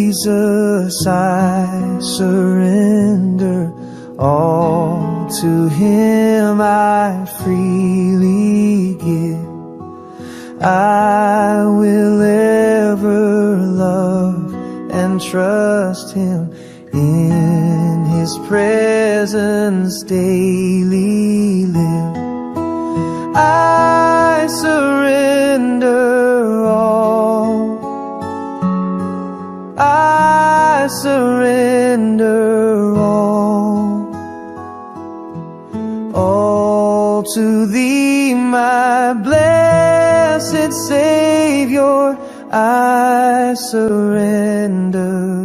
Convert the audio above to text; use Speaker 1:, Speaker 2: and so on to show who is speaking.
Speaker 1: Jesus, I surrender all to Him, I freely give. I will ever love and trust Him, in His presence daily live. I surrender all, I surrender all to Thee, my blessed Savior, I surrender